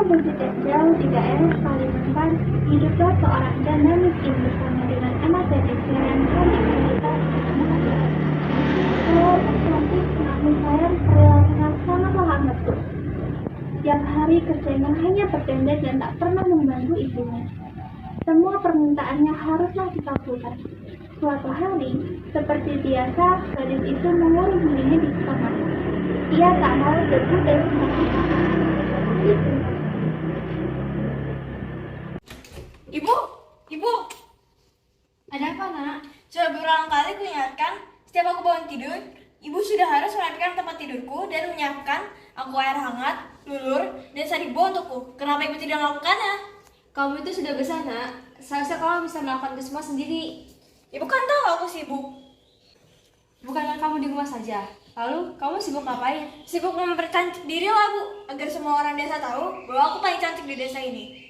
tidak jauh di daerah Kalimantan, hiduplah seorang dinamis ibu bersama dengan anak gadisnya yang cantik jelita. Saya cantik, namun sayang perilakunya sangatlah amat buruk. Setiap hari kerjanya hanya berdendam dan tak pernah membantu ibunya. Semua permintaannya haruslah dikabulkan. Suatu hari, seperti biasa, gadis itu mengurung dirinya di kamar. Ia tak mau debu dan itu. Ibu, ada apa nak? Sudah berulang kali kuingatkan, setiap aku bangun tidur, ibu sudah harus merapikan tempat tidurku dan menyiapkan aku air hangat, lulur, dan saribo untukku. Kenapa ibu tidak melakukannya? Kamu itu sudah besar, nak. Seharusnya kamu bisa melakukan itu semua sendiri. Ibu kan tahu aku sibuk. Bukankah kamu di rumah saja? Lalu, kamu sibuk ngapain? Sibuk mempercantik diri lah bu, agar semua orang desa tahu bahwa aku paling cantik di desa ini.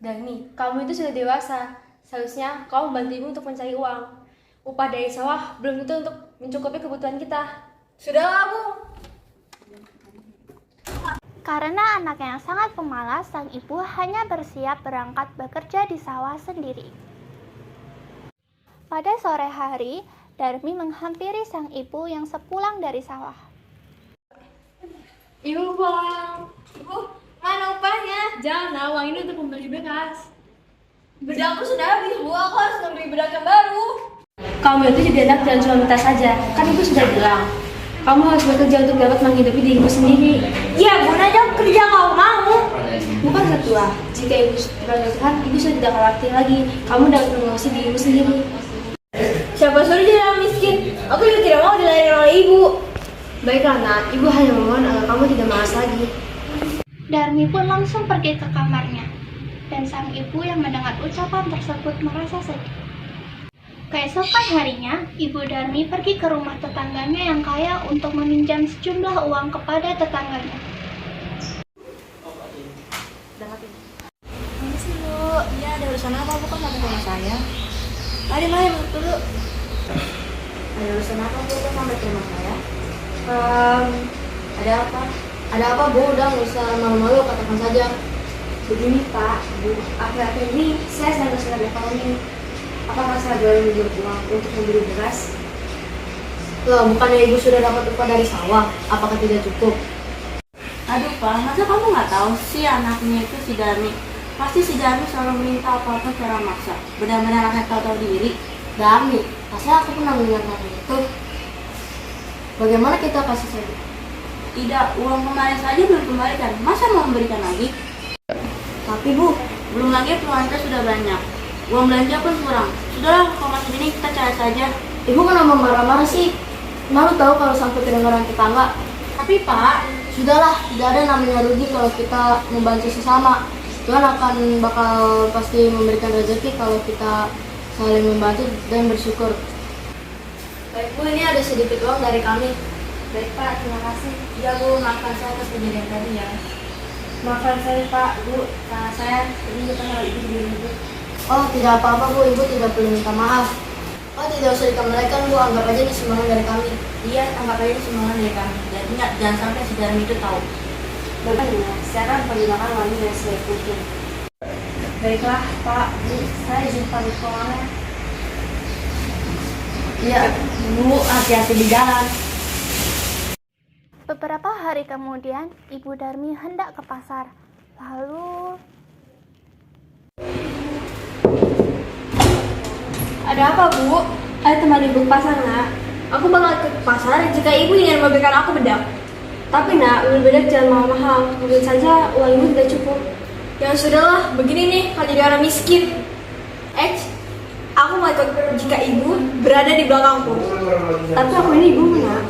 Dani, kamu itu sudah dewasa. Seharusnya kamu membantu ibu untuk mencari uang. Upah dari sawah belum tentu untuk mencukupi kebutuhan kita. Sudahlah bu. Karena anaknya yang sangat pemalas, sang ibu hanya bersiap berangkat bekerja di sawah sendiri. Pada sore hari, Darmi menghampiri sang ibu yang sepulang dari sawah. Ibu pulang. Ibu, mana upahnya? Jangan, uang ini untuk membeli beras. Bedakku sudah habis bu, aku harus membeli bedak yang baru. Kamu itu jadi anak jangan cuma minta saja. Kan ibu sudah bilang, kamu harus bekerja untuk dapat menghidupi dirimu sendiri. Ya bu, aja kerja kalau mau. Bukan ketua, jika ibu sebagai Tuhan, ibu sudah tidak khawatir lagi. Kamu dapat menguasai dirimu sendiri. Siapa suruh jadi orang miskin? Aku juga tidak mau dilayani oleh ibu. Baiklah nak, ibu hanya memohon agar kamu tidak malas lagi. Darmi pun langsung pergi ke kamarnya, dan sang ibu yang mendengar ucapan tersebut merasa sedih. Keesokan harinya, Ibu Darmi pergi ke rumah tetangganya yang kaya untuk meminjam sejumlah uang kepada tetangganya. Permisi bu, iya ada urusan apa bu? Kok sampai ke rumah saya? Mari duduk dulu. Ada urusan apa bu? Kok sampai ke rumah saya? Ada apa? Ada apa bu? Udah nggak usah malu-malu, katakan saja. Begini pak, bu, akhir-akhir ini saya sedang kesulitan ekonomi. Apakah saya boleh minjem uang untuk membeli beras? Loh, bukannya ibu sudah dapat upah dari sawah? Apakah tidak cukup? Aduh Pak, masa kamu nggak tahu sih anaknya itu si Darmi? Pasti si Darmi selalu minta apa-apa secara maksa. Benar-benar anaknya tahu diri. Darmi, pasti aku pernah mendengar itu. Bagaimana kita kasih saja? Tidak, uang kemarin saja belum kembalikan. Masa mau memberikan lagi? Tapi Bu, belum lagi keluarga sudah banyak. Uang belanja pun kurang. Sudahlah, kalau masih ini kita cari saja. Ibu kenapa marah-marah sih? Malu tahu kalau sampai kedengaran tetangga. Tapi Pak, Sudahlah, tidak ada namanya rugi kalau kita membantu sesama. Tuhan akan bakal pasti memberikan rezeki kalau kita saling membantu dan bersyukur. Baik Bu, ini ada sedikit uang dari kami. baik Pak, terima kasih. Ya Bu, maafkan saya atas kejadian tadi ya. Maafkan saya Pak, Bu, karena saya tadi kita hal itu di ibu. Oh, tidak apa-apa Bu, Ibu tidak perlu minta maaf. Oh, tidak usah dikembalikan Bu, anggap aja ini sumbangan dari kami. Iya, anggap aja ini sumbangan dari kami. Dan ingat, jangan sampai si Darmi itu tahu. Baiklah, saya akan menggunakan uang ini dengan sebaik mungkin. Baiklah Pak, Bu, saya izin pamit pulangnya. Iya, Bu, hati-hati di jalan. Beberapa hari kemudian, Ibu Darmi hendak ke pasar. Lalu, Ada apa bu? Ayo tempat ibu ke pasar nak. Aku bakal ke pasar jika ibu ingin memberikan aku bedak. Tapi nak, beli bedak jangan mahal-mahal. Mungkin saja uang ibu tidak cukup. Ya sudahlah, begini nih kalau jadi orang miskin. Aku mau ikut jika ibu berada di belakangku. Tapi aku ini ibu nak.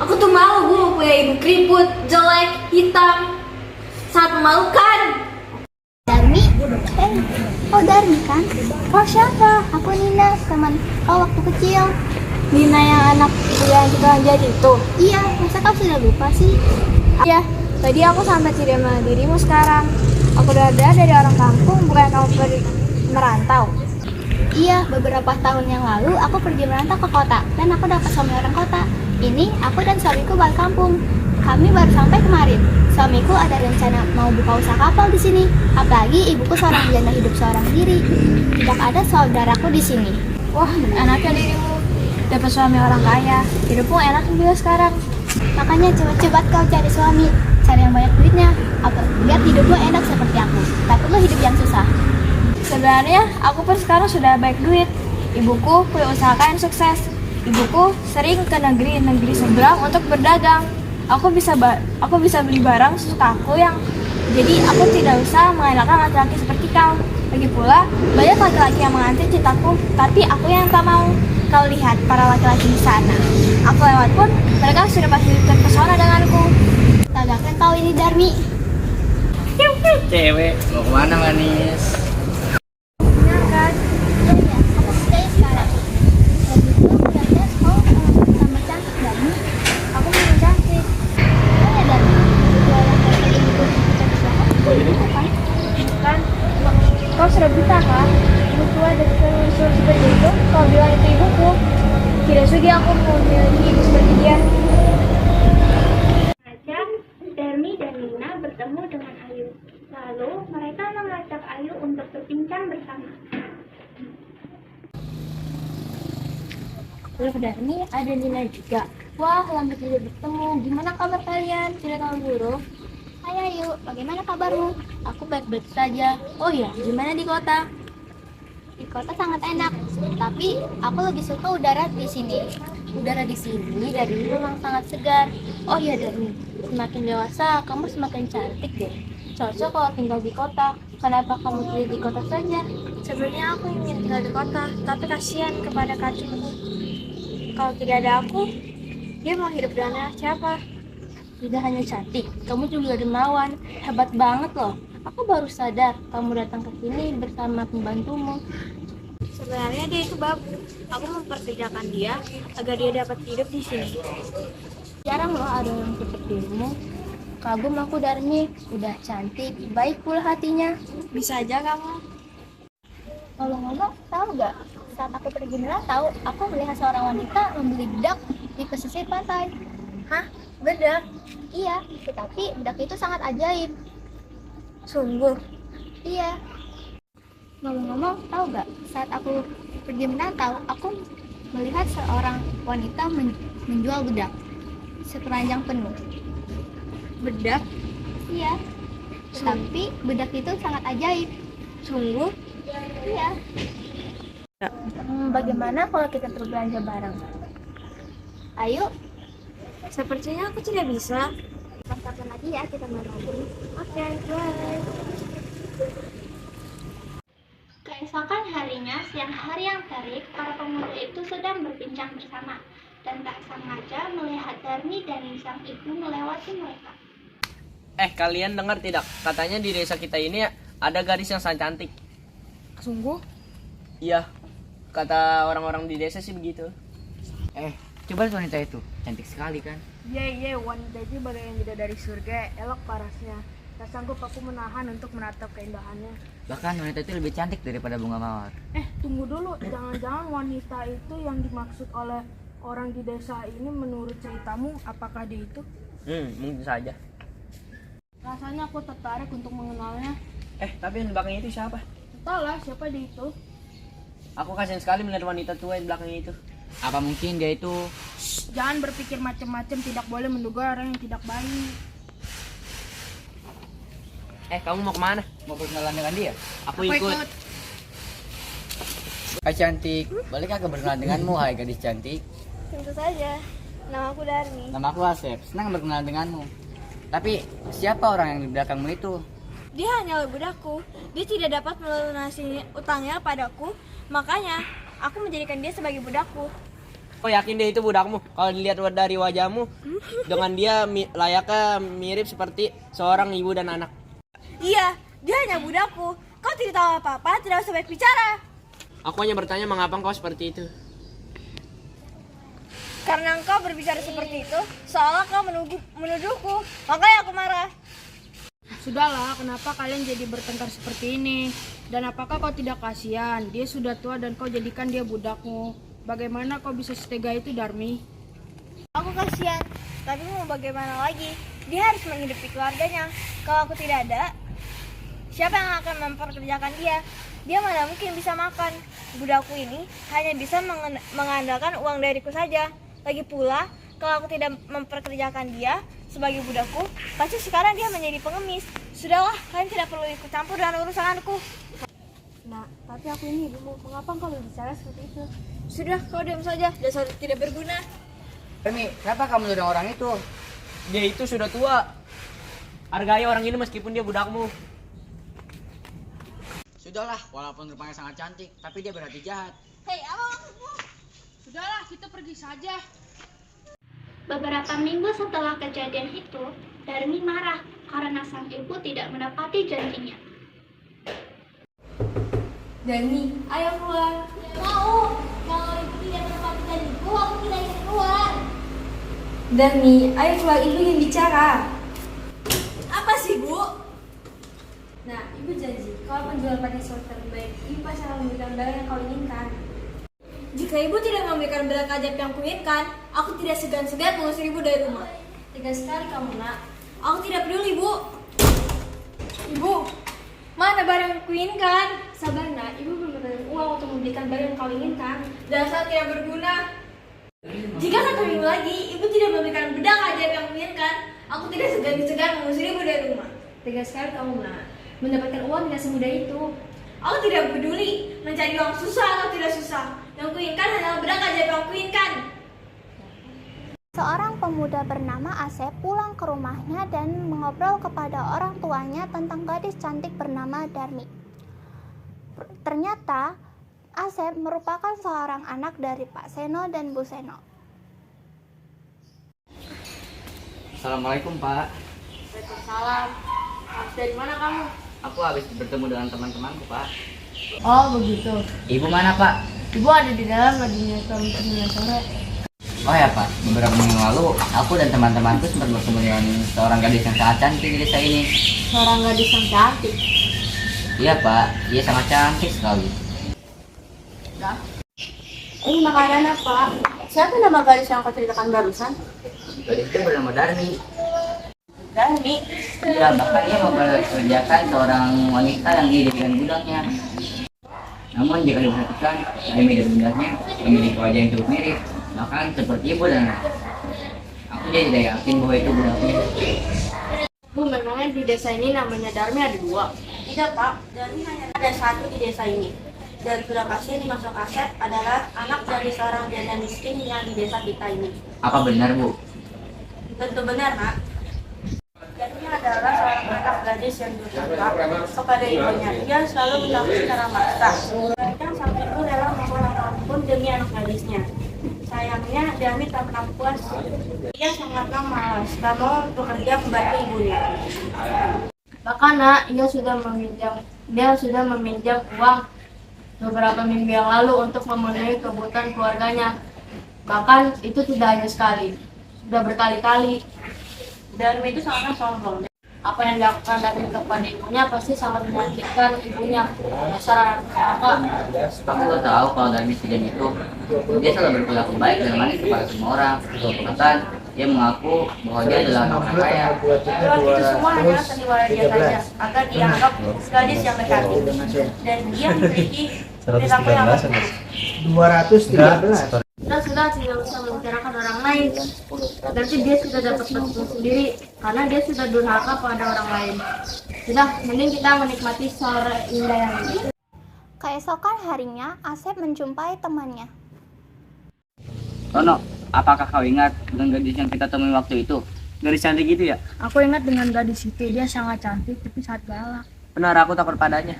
Aku tuh malu bu, punya ibu keriput, jelek, hitam, sangat memalukan. Darmi? Oh Darmi kan? Kau siapa? Aku Nina, teman kau waktu kecil. Nina yang anak ibu yang kita jadi itu. Iya, masa kau sudah lupa sih? Iya, tadi aku sampai tidak mengenal dirimu sekarang. Aku udah ada dari orang kampung, bukan kamu pergi merantau. Iya, beberapa tahun yang lalu aku pergi merantau ke kota dan aku dapat suami orang kota. Ini aku dan suamiku balik kampung. Kami baru sampai kemarin. Suamiku ada rencana mau buka usaha kapal di sini. Apalagi ibuku seorang janda hidup seorang diri. Tidak ada saudaraku di sini. Wah, enaknya dirimu. Dapat suami orang kaya. Hidupmu enak juga sekarang. Makanya cepat-cepat kau cari suami, cari yang banyak duitnya, biar hidupmu enak seperti aku. Tak perlu hidup yang susah. Sebenarnya aku pun sekarang sudah baik duit. Ibuku punya usaha yang sukses. Ibuku sering ke negeri seberang untuk berdagang. Aku bisa beli barang sesuka aku yang jadi aku tidak usah mengandalkan laki-laki seperti kau. Lagi pula banyak laki-laki yang mengantar cintaku, tapi aku yang tak mau. Kau lihat para laki-laki di sana. Aku lewat pun mereka sudah pasti terpesona denganku. Tagaknya kau ini Darmi. Cewek, mau kemana manis? Benar kan? Iya, aku percaya sekarang. Dan itu lihatnya kau tambah cantik Darmi. Aku memang cantik. Oh ya Darmi, jualan kaki ini tuh cantik banget. Bukan? Kan? Kau sudah buta kan? Ibu tua dan unsur seperti itu. Kau bilang itu ibuku. Tidak sudi aku memiliki ibu seperti dia. Ajak Darmi dan Nina bertemu dengan Ayu. Lalu mereka mengajak Ayu untuk berbincang bersama. Loh Darmi, ada Nina juga. Wah, lambat juga bertemu. Gimana kabar kalian? Tidak tahu buruk? Hai Ayu, bagaimana kabarmu? Aku baik-baik saja. Oh iya, gimana di kota? Di kota sangat enak, tapi aku lebih suka udara di sini. Udara di sini dari memang sangat segar. Oh iya Darmi, semakin dewasa kamu semakin cantik deh. Cocok kalau tinggal di kota. Kenapa kamu tidak di kota saja? Sebenarnya aku ingin tinggal di kota, tapi kasihan kepada kacungku. Kalau tidak ada aku, dia mau hidup dengan siapa? Tidak hanya cantik, kamu juga dermawan. Hebat banget loh. Aku baru sadar kamu datang ke sini bersama pembantumu. Sebenarnya dia itu bagus. Aku memperkerjakan dia agar dia dapat hidup di sini. Jarang loh ada yang sepertimu. Kagum aku Darmi, udah cantik, baik pula hatinya. Bisa aja kamu. Ngomong-ngomong, tahu gak? Saat aku pergi merantau, aku melihat seorang wanita membeli bedak di pesisir pantai. Hah? Bedak? Iya, tetapi bedak itu sangat ajaib. Sungguh? Iya. Ngomong-ngomong, tahu gak? Saat aku pergi merantau, aku melihat seorang wanita menjual bedak sekeranjang penuh. Bedak? Iya. Tapi bedak itu sangat ajaib. Sungguh? Iya. Bagaimana kalau kita berbelanja bareng? Ayo, Sepertinya aku tidak bisa. kapan lagi ya kita ngobrol. Oke, bye. Keesokan harinya, siang hari yang terik, para pemuda itu sedang berbincang bersama dan tak sengaja melihat Darmi dan sang ibu melewati mereka. Kalian dengar tidak? Katanya di desa kita ini ada gadis yang sangat cantik. Sungguh? Iya, kata orang-orang di desa sih begitu. Coba lihat wanita itu, cantik sekali kan? Iya, wanita itu bagaikan bidadari surga, elok parasnya. Tak sanggup aku menahan untuk menatap keindahannya. Bahkan wanita itu lebih cantik daripada bunga mawar. Tunggu dulu, jangan-jangan wanita itu yang dimaksud oleh orang di desa ini menurut ceritamu, apakah dia itu? Mungkin saja. Rasanya aku tertarik untuk mengenalnya. Tapi yang di belakang itu siapa? Entahlah siapa dia itu. Aku kasihan sekali melihat wanita tua yang di belakang itu. Apa mungkin dia itu... Jangan berpikir macam-macam, tidak boleh menduga orang yang tidak baik. Kamu mau kemana? Mau berkenalan dengan dia? Aku ikut. Hai cantik, bolehkah aku berkenalan denganmu, hai gadis cantik? Tentu saja. Nama aku Darmi. Nama aku Asep, senang berkenalan denganmu. Tapi siapa orang yang di belakangmu itu? Dia hanyalah budakku. Dia tidak dapat melunasi utangnya padaku, makanya aku menjadikan dia sebagai budakku. Kau yakin dia itu budakmu? Kalau dilihat dari wajahmu, dengan dia layaknya mirip seperti seorang ibu dan anak. Iya, dia hanya budakku. Kau tidak tahu apa-apa, tidak usah banyak bicara. Aku hanya bertanya mengapa kau seperti itu. Karena engkau berbicara seperti itu, seolah kau menuduhku. Makanya aku marah. Sudahlah, kenapa kalian jadi bertengkar seperti ini? Dan apakah kau tidak kasihan? Dia sudah tua dan kau jadikan dia budakmu. Bagaimana kau bisa setega itu, Darmi? Aku kasihan, tapi mau bagaimana lagi? dia harus menghidupi keluarganya. Kalau aku tidak ada, siapa yang akan memperkerjakan dia? Dia mana mungkin bisa makan. Budakku ini hanya bisa mengandalkan uang dariku saja. Lagi pula, kalau aku tidak memperkerjakan dia sebagai budakku, pasti sekarang dia menjadi pengemis. Sudahlah, kalian tidak perlu ikut campur dengan urusanku. Nah, tapi aku ini ibumu, mengapa kalau bicara seperti itu? Sudah, kau diam saja, dasar tidak berguna. Darmi, kenapa kamu nodong orang itu? Dia itu sudah tua. Hargai orang ini meskipun dia budakmu. Sudahlah, walaupun rupanya sangat cantik, tapi dia berhati jahat. Hei, apa maksudmu? Sudahlah, kita pergi saja. Beberapa minggu setelah kejadian itu, Darmi marah karena sang ibu tidak menepati janjinya. Darmi, ayo keluar. Tidak mau. Kalau ibu tidak menepati janjiku, aku tidak ingin keluar. Darmi, ayo keluar, ibu ingin bicara. Apa sih, Bu? Nah, ibu janji, kalau penjual pakai soft terbaik, ibu pasti akan memberikan barang yang kau inginkan. Jika ibu tidak memberikan barang ajaib yang kuinginkan, aku tidak segan-segan mengusir ibu dari rumah. Tegas sekali kamu, Nak. Aku tidak peduli, Bu. Ibu, mana barang yang kuinginkan? Sabar, Nak. Ibu belum mendapatkan uang untuk membelikan barang yang kau inginkan. Dasar tidak berguna. Jika 1 minggu lagi ibu tidak memberikan bedak ajaib yang kuinginkan, aku tidak segan-segan mengusir ibu dari rumah. Tegas sekali kamu, Nak. Mendapatkan uang tidak semudah itu. Aku tidak peduli mencari uang susah atau tidak susah. Yang kuinginkan hanyalah bedak ajaib yang kuinginkan. Seorang pemuda bernama Asep pulang ke rumahnya dan mengobrol kepada orang tuanya tentang gadis cantik bernama Darmi. Ternyata Asep merupakan seorang anak dari Pak Seno dan Bu Seno. Assalamualaikum, Pak. Waalaikumsalam. Dari mana kamu? Aku habis bertemu dengan teman-temanku, Pak. Oh, begitu. Ibu mana, Pak? Ibu ada di dalam lagi nyetor minyak sore. Oh ya, Pak. Beberapa minggu lalu, aku dan teman-temanku sempat bertemu dengan seorang gadis yang sangat cantik di desa ini. Seorang gadis yang cantik. Iya, Pak. Ia sangat cantik sekali. Ini makanan apa? Siapa nama gadis yang kau ceritakan barusan? Gadis itu bernama Darmi. Darmi. Ya, bahkan ia mempekerjakan seorang wanita yang dijadikan budaknya. Namun jika diperhatikan, Darmi dan budaknya memiliki wajah yang cukup mirip, bahkan seperti ibu dan anak. Aku jadi tidak yakin bahwa itu budaknya. Bu, memangnya di desa ini namanya Darmi ada 2? Tidak, Pak. Darmi hanya ada 1 di desa ini. Dan sudah pasti dimaksud Asep adalah anak dari seorang janda miskin yang di desa kita ini. Apa benar, Bu? Tentu benar, Nak. Darmi adalah seorang anak gadis yang durhaka kepada ibunya. Dia selalu mengaku secara maksa. Bahkan sang ibu rela melakukan apapun demi anak gadisnya. Sayangnya, Darmi tak pernah puas. Dia sangatlah malas, tak mau bekerja membantu ibunya. Bahkan, Nak, dia sudah meminjam uang beberapa minggu yang lalu untuk memenuhi kebutuhan keluarganya. Bahkan itu tidak hanya sekali, sudah berkali-kali. Darmi itu sangat sombong. Apa yang dilakukan Darmi kepada ibunya pasti sangat menyakitkan ibunya. Dasar apa? Aku tak tahu kalau Darmi sejam itu. Dia selalu berperilaku baik dan manis kepada semua orang. Bahkan dia mengaku bahwa dia adalah orang kaya. Lewat itu semua hanyalah sandiwara dia saja, agar dianggap gadis yang dekati. Dan dia memiliki perilaku yang buruk. 213. Sudah tidak usah membicarakan orang lain. Berarti dia sudah dapat petunjuk sendiri karena dia sudah durhaka pada orang lain. Sudah, mending kita menikmati sore indah yang ini. Keesokan harinya, Asep menjumpai temannya. Tono, apakah kau ingat dengan gadis yang kita temui waktu itu? Gadis cantik itu ya? Aku ingat dengan gadis itu, dia sangat cantik tapi sangat galak. Benar, aku takut padanya.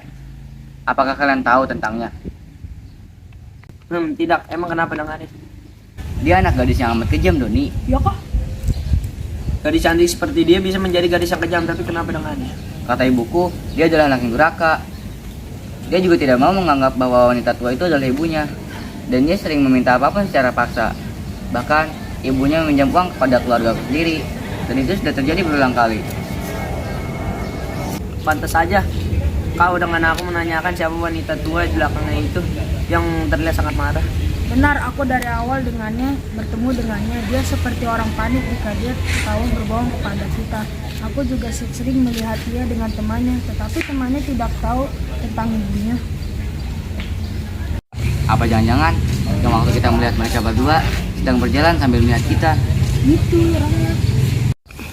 Apakah kalian tahu tentangnya? Tidak. Emang kenapa dengannya? Dia anak gadis yang amat kejam, Doni. Ya kok? Gadis cantik seperti dia bisa menjadi gadis yang kejam, tapi kenapa dengannya? Kata ibuku, dia adalah anak yang durhaka. Dia juga tidak mau menganggap bahwa wanita tua itu adalah ibunya. Dan dia sering meminta apapun secara paksa. Bahkan, ibunya meminjam uang kepada keluarga sendiri. Dan itu sudah terjadi berulang kali. Pantas saja kau dengan aku menanyakan siapa wanita tua di belakangnya itu yang terlihat sangat marah. Benar, aku dari awal bertemu dengannya. Dia seperti orang panik jika dia tahu berbohong kepada kita. Aku juga sering melihat dia dengan temannya, tetapi temannya tidak tahu tentang ibunya. Apa jangan-jangan yang waktu kita melihat mereka berdua sedang berjalan sambil melihat kita? Gitu orangnya.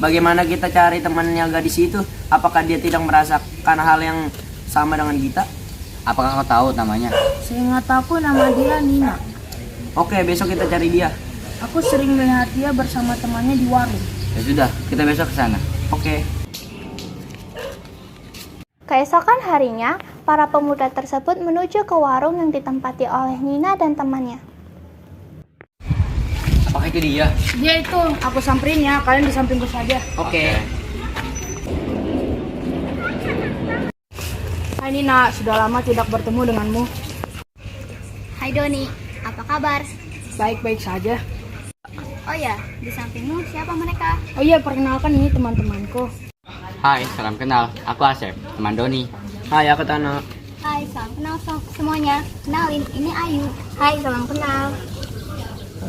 Bagaimana kita cari temannya gadis itu? Apakah dia tidak merasakan hal yang sama dengan kita? Apakah kau tahu namanya? Seingat aku nama dia Nina. Oke, besok kita cari dia. Aku sering melihat dia bersama temannya di warung. Ya sudah, kita besok ke sana. Oke. Keesokan harinya, para pemuda tersebut menuju ke warung yang ditempati oleh Nina dan temannya. Apakah itu dia? Dia itu, aku samperin ya, kalian di sampingku saja. Oke. Hai Nina, sudah lama tidak bertemu denganmu. Hai Doni, apa kabar? Baik-baik saja. Oh ya, di sampingmu siapa mereka? Oh iya, perkenalkan ini teman-temanku. Hai, salam kenal. Aku Asep, teman Doni. Hai, aku Tano. Hai, salam kenal semuanya. Kenalin, ini Ayu. Hai, salam kenal.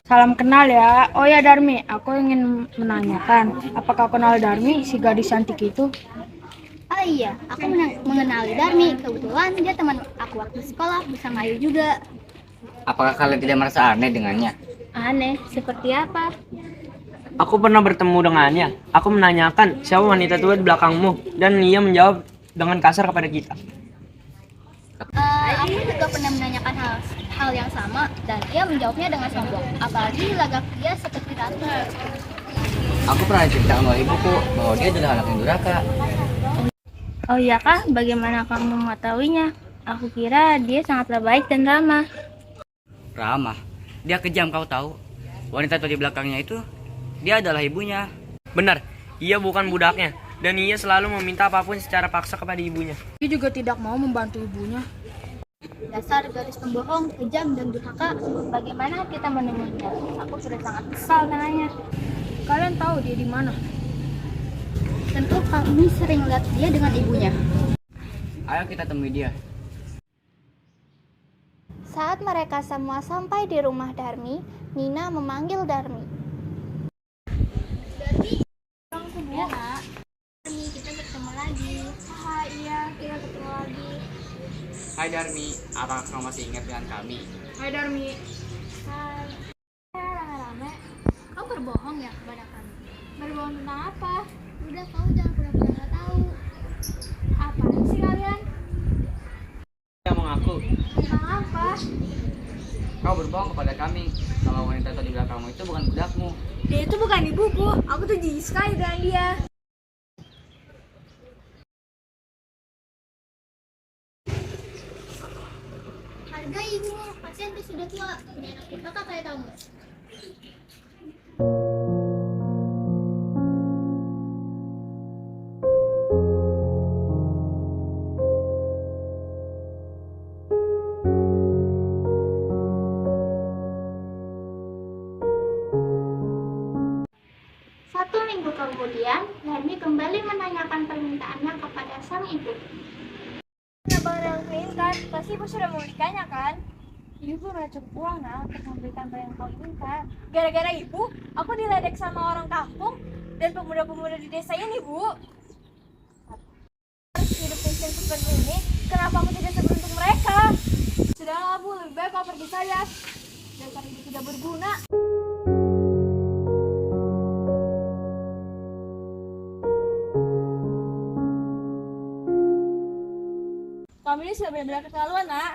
Salam kenal ya. Oh ya Darmi, aku ingin menanyakan, apakah kenal Darmi, si gadis cantik itu? Oh iya, aku mengenali Darmi. Kebetulan dia teman aku waktu sekolah bersama Ayu juga. Apakah kalian tidak merasa aneh dengannya? Aneh, seperti apa? Aku pernah bertemu dengannya. Aku menanyakan siapa wanita tua di belakangmu, dan ia menjawab dengan kasar kepada kita. Aku juga pernah menanyakan hal yang sama dan dia menjawabnya dengan sombong. Apalagi lagak dia seperti tante. Aku pernah ceritakan oleh ibuku bahwa dia adalah anak yang durhaka. Oh iya kah? Bagaimana kamu mengetahuinya? Aku kira dia sangatlah baik dan ramah. Ramah, dia kejam kau tahu. Wanita tua di belakangnya itu, dia adalah ibunya. Benar, ia bukan budaknya, dan ia selalu meminta apapun secara paksa kepada ibunya. Dia juga tidak mau membantu ibunya. Dasar gadis pembohong, kejam dan durhaka. Bagaimana kita menemuinya? Aku sudah sangat kesal dengannya. Kalian tahu dia di mana? Tentu kami sering lihat dia dengan ibunya. Ayo kita temui dia. Saat mereka semua sampai di rumah Darmi, Nina memanggil Darmi. Darmi, ya nak. Darmi, kita bertemu lagi. Iya, kita ketemu lagi. Hai Darmi, apakah kau masih ingat dengan kami? Hai Darmi. Hai. Rame-rame, kau berbohong ya kepada kami. Berbohong tentang apa? Udah, kau jangan pura-pura nggak tahu. Apaan sih kalian? Dia mengaku. Tentang apa? Kau berbohong kepada kami kalau wanita tua di belakangmu itu bukan budakmu. Dia itu bukan ibuku, aku tuh jijik sekali dengan dia. Hargai ibumu, pasien itu sudah tua. Punya anak durhaka kayak kamu. Satu minggu kemudian, Darmi kembali menanyakan permintaannya kepada sang ibu. Kenapa ngelakuin kan? Pasti ibu sudah membelikannya kan? Ibu udah cukup uang nah untuk memberikan apa yang kau inginkan. Gara-gara ibu, aku diledek sama orang kampung dan pemuda-pemuda di desa ini, Bu. Harus hidup miskin seperti ini, kenapa aku tidak seberuntung mereka? Sudahlah, Bu, lebih baik kau pergi saja. Daripada ibu tidak berguna. Kamu ini sudah benar-benar keterlaluan, nak.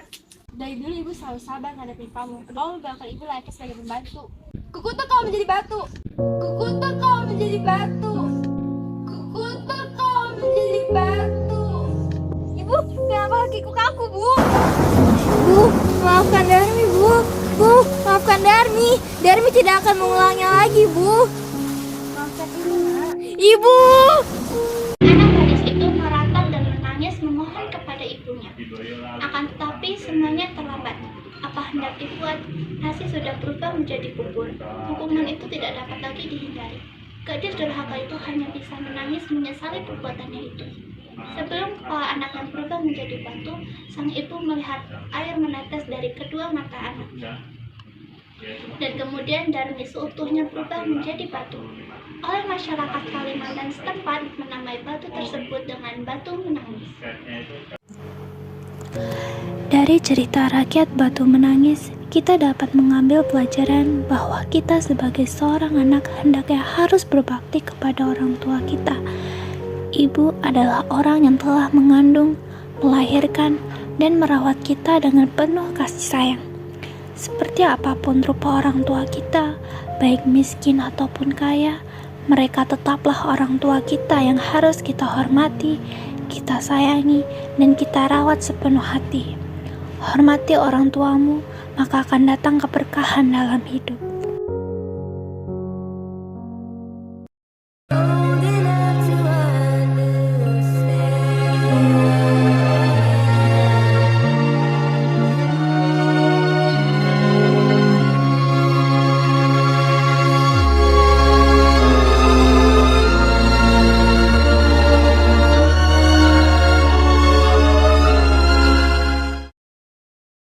Dari dulu ibu selalu sabar menghadapi kamu. Kamu bakal ibu layaknya sebagai pembantu. Kukutuk kau menjadi batu. Kukutuk kau menjadi batu. Kukutuk kau menjadi batu. Ibu, kenapa kakiku kaku, Bu? Bu, maafkan Darmi, Bu. Bu, maafkan Darmi. Darmi tidak akan mengulangnya lagi, Bu. Maafkan ibu, nak. Ibu! Anak gadis itu meratap dan menangis memohon kepada ibunya. Akan tetapi semuanya terlambat. Apa hendak dibuat? Nasi sudah berubah menjadi bubur. Hukuman itu tidak dapat lagi dihindari. Gadis durhaka itu hanya bisa menangis menyesali perbuatannya itu. Sebelum kepala anaknya berubah menjadi batu, sang ibu melihat air menetes dari kedua mata anaknya. dan kemudian dari seutuhnya berubah menjadi batu. Oleh masyarakat Kalimantan setempat menamai batu tersebut dengan batu menangis. Dari cerita rakyat Batu Menangis, kita dapat mengambil pelajaran bahwa kita sebagai seorang anak hendaknya harus berbakti kepada orang tua kita. Ibu adalah orang yang telah mengandung, melahirkan, dan merawat kita dengan penuh kasih sayang. Seperti apapun rupa orang tua kita, baik miskin ataupun kaya, mereka tetaplah orang tua kita yang harus kita hormati, kita sayangi, dan kita rawat sepenuh hati. Hormati orang tuamu, maka akan datang keberkahan dalam hidup.